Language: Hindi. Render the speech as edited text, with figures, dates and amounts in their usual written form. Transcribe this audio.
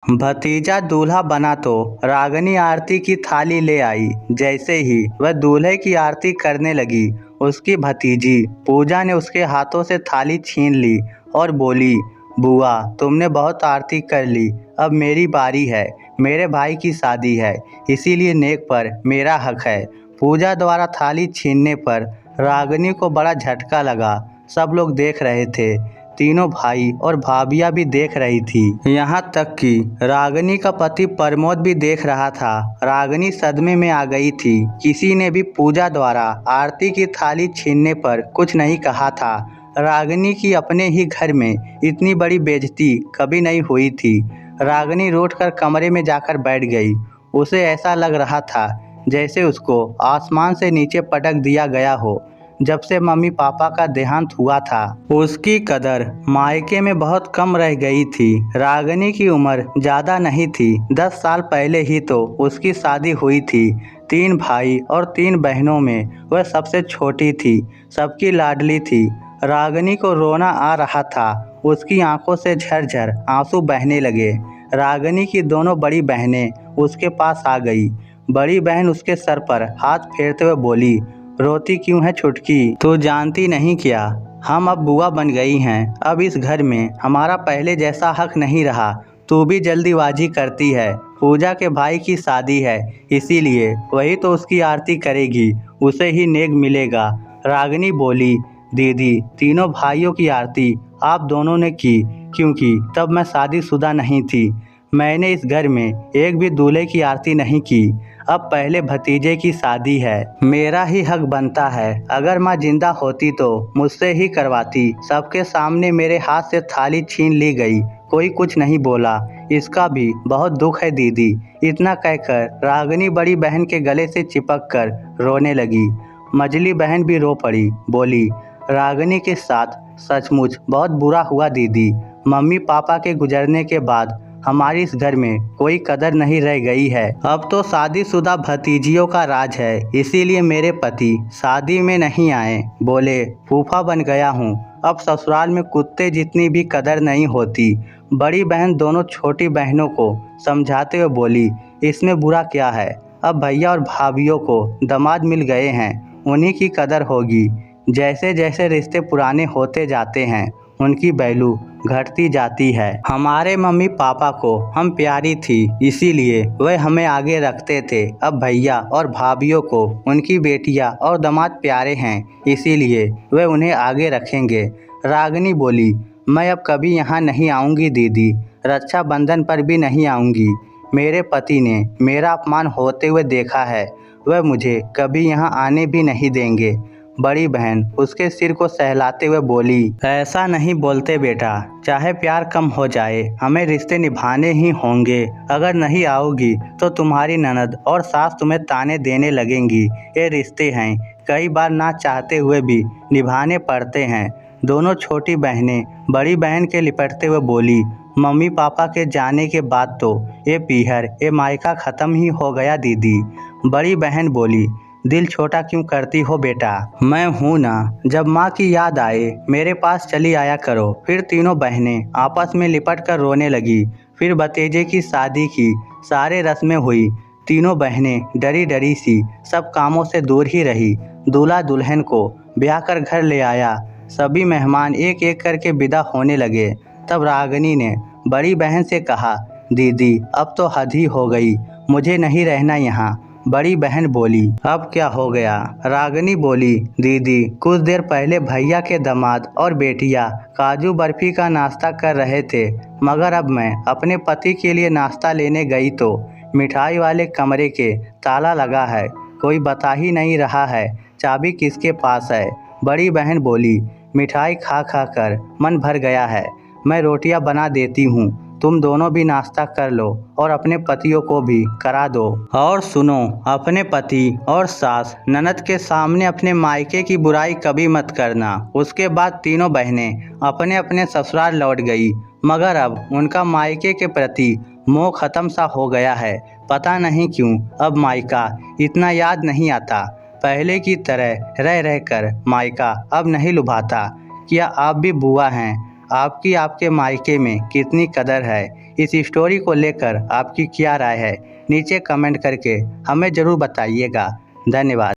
भतीजा दूल्हा बना तो रागनी आरती की थाली ले आई। जैसे ही वह दूल्हे की आरती करने लगी, उसकी भतीजी पूजा ने उसके हाथों से थाली छीन ली और बोली, बुआ तुमने बहुत आरती कर ली, अब मेरी बारी है। मेरे भाई की शादी है, इसीलिए नेक पर मेरा हक है। पूजा द्वारा थाली छीनने पर रागनी को बड़ा झटका लगा। सब लोग देख रहे थे, तीनों भाई और भाभियां भी देख रही थी। यहाँ तक कि रागनी का पति प्रमोद भी देख रहा था। रागनी सदमे में आ गई थी। किसी ने भी पूजा द्वारा आरती की थाली छीनने पर कुछ नहीं कहा था। रागनी की अपने ही घर में इतनी बड़ी बेइज्जती कभी नहीं हुई थी। रागनी रूठकर कमरे में जाकर बैठ गई। उसे ऐसा लग रहा था जैसे उसको आसमान से नीचे पटक दिया गया हो। जब से मम्मी पापा का देहांत हुआ था, उसकी कदर मायके में बहुत कम रह गई थी। रागनी की उम्र ज़्यादा नहीं थी, 10 साल पहले ही तो उसकी शादी हुई थी। 3 भाई और 3 बहनों में वह सबसे छोटी थी, सबकी लाडली थी। रागनी को रोना आ रहा था, उसकी आंखों से झरझर आंसू बहने लगे। रागनी की दोनों बड़ी बहनें उसके पास आ गई। बड़ी बहन उसके सर पर हाथ फेरते हुए बोली, रोती क्यों है छुटकी? तू जानती नहीं क्या, हम अब बुआ बन गई हैं। अब इस घर में हमारा पहले जैसा हक नहीं रहा। तू भी जल्दीबाजी करती है। पूजा के भाई की शादी है, इसीलिए वही तो उसकी आरती करेगी, उसे ही नेक मिलेगा। रागनी बोली, दीदी तीनों भाइयों की आरती आप दोनों ने की, क्योंकि तब मैं शादीशुदा नहीं थी। मैंने इस घर में एक भी दूल्हे की आरती नहीं की। अब पहले भतीजे की शादी है, मेरा ही हक बनता है। अगर माँ जिंदा होती तो मुझसे ही करवाती। सबके सामने मेरे हाथ से थाली छीन ली गई, कोई कुछ नहीं बोला। इसका भी बहुत दुख है दीदी। इतना कहकर रागनी बड़ी बहन के गले से चिपक कर रोने लगी। मझली बहन भी रो पड़ी, बोली, रागनी के साथ सचमुच बहुत बुरा हुआ दीदी। मम्मी पापा के गुजरने के बाद हमारी इस घर में कोई कदर नहीं रह गई है। अब तो शादीशुदा भतीजियों का राज है, इसीलिए मेरे पति शादी में नहीं आए। बोले, फूफा बन गया हूँ, अब ससुराल में कुत्ते जितनी भी कदर नहीं होती। बड़ी बहन दोनों छोटी बहनों को समझाते हुए बोली, इसमें बुरा क्या है? अब भैया और भाभियों को दामाद मिल गए हैं, उन्हीं की कदर होगी। जैसे जैसे रिश्ते पुराने होते जाते हैं, उनकी वैल्यू घटती जाती है। हमारे मम्मी पापा को हम प्यारी थी, इसीलिए वह हमें आगे रखते थे। अब भैया और भाभियों को उनकी बेटियां और दामाद प्यारे हैं, इसीलिए वह उन्हें आगे रखेंगे। रागनी बोली, मैं अब कभी यहाँ नहीं आऊँगी दीदी, रक्षाबंधन पर भी नहीं आऊँगी। मेरे पति ने मेरा अपमान होते हुए देखा है, वह मुझे कभी यहाँ आने भी नहीं देंगे। बड़ी बहन उसके सिर को सहलाते हुए बोली, ऐसा नहीं बोलते बेटा, चाहे प्यार कम हो जाए, हमें रिश्ते निभाने ही होंगे। अगर नहीं आओगी तो तुम्हारी ननद और सास तुम्हें ताने देने लगेंगी। ये रिश्ते हैं, कई बार ना चाहते हुए भी निभाने पड़ते हैं। दोनों छोटी बहनें बड़ी बहन के लिपटते हुए बोली, मम्मी पापा के जाने के बाद तो ये पीहर ये मायका ख़त्म ही हो गया दीदी। बड़ी बहन बोली, दिल छोटा क्यों करती हो बेटा, मैं हूँ ना, जब माँ की याद आए मेरे पास चली आया करो। फिर तीनों बहनें आपस में लिपट कर रोने लगी। फिर भतीजे की शादी की सारे रस्में हुई। तीनों बहनें डरी डरी सी सब कामों से दूर ही रही। दूल्हा दुल्हन को ब्याह कर घर ले आया। सभी मेहमान एक एक करके विदा होने लगे। तब रागनी ने बड़ी बहन से कहा, दीदी अब तो हद ही हो गई, मुझे नहीं रहना यहाँ। बड़ी बहन बोली, अब क्या हो गया? रागनी बोली, दीदी कुछ देर पहले भैया के दामाद और बेटियां काजू बर्फी का नाश्ता कर रहे थे, मगर अब मैं अपने पति के लिए नाश्ता लेने गई तो मिठाई वाले कमरे के ताला लगा है, कोई बता ही नहीं रहा है चाबी किसके पास है। बड़ी बहन बोली, मिठाई खा खा कर मन भर गया है, मैं रोटियां बना देती हूँ, तुम दोनों भी नाश्ता कर लो और अपने पतियों को भी करा दो। और सुनो, अपने पति और सास ननद के सामने अपने मायके की बुराई कभी मत करना। उसके बाद तीनों बहनें अपने अपने ससुराल लौट गई, मगर अब उनका मायके के प्रति मोह खत्म सा हो गया है। पता नहीं क्यों अब मायका इतना याद नहीं आता। पहले की तरह रह रहकर मायका अब नहीं लुभाता। क्या आप भी बुआ हैं? आपकी आपके मायके में कितनी कदर है, इस स्टोरी को लेकर आपकी क्या राय है नीचे कमेंट करके हमें ज़रूर बताइएगा। धन्यवाद।